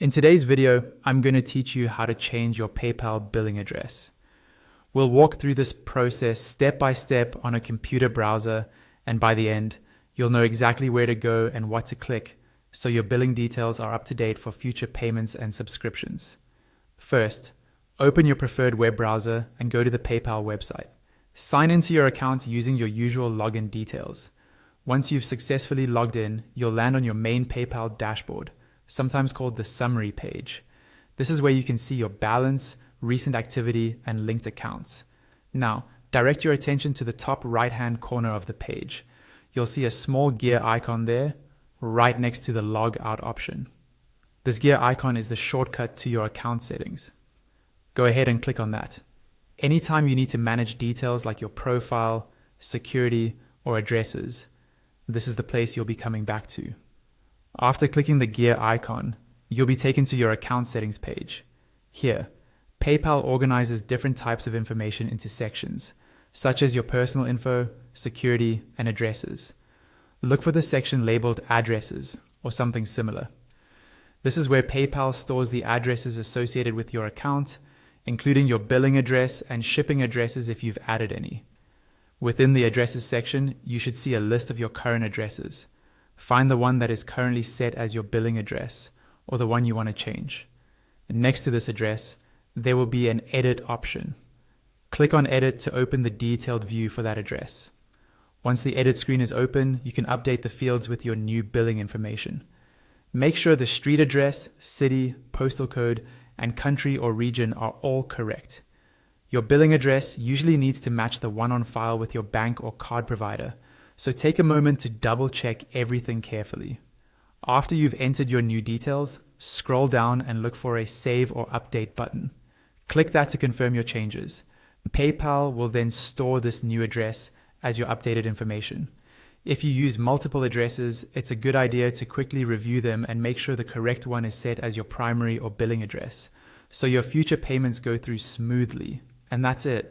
In today's video, I'm going to teach you how to change your PayPal billing address. We'll walk through this process step by step on a computer browser, and by the end, you'll know exactly where to go and what to click so your billing details are up to date for future payments and subscriptions. First, open your preferred web browser and go to the PayPal website. Sign into your account using your usual login details. Once you've successfully logged in, you'll land on your main PayPal dashboard, sometimes called the summary page. This is where you can see your balance, recent activity, and linked accounts. Now, direct your attention to the top right-hand corner of the page. You'll see a small gear icon there, right next to the log out option. This gear icon is the shortcut to your account settings. Go ahead and click on that. Anytime you need to manage details like your profile, security, or addresses, this is the place you'll be coming back to. After clicking the gear icon, you'll be taken to your account settings page. Here, PayPal organizes different types of information into sections, such as your personal info, security, and addresses. Look for the section labeled addresses or something similar. This is where PayPal stores the addresses associated with your account, including your billing address and shipping addresses if you've added any. Within the addresses section, you should see a list of your current addresses. Find the one that is currently set as your billing address, or the one you want to change. Next to this address, there will be an edit option. Click on edit to open the detailed view for that address. Once the edit screen is open, you can update the fields with your new billing information. Make sure the street address, city, postal code, and country or region are all correct. Your billing address usually needs to match the one on file with your bank or card provider, so take a moment to double check everything carefully. After you've entered your new details, scroll down and look for a Save or Update button. Click that to confirm your changes. PayPal will then store this new address as your updated information. If you use multiple addresses, it's a good idea to quickly review them and make sure the correct one is set as your primary or billing address, so your future payments go through smoothly. And that's it.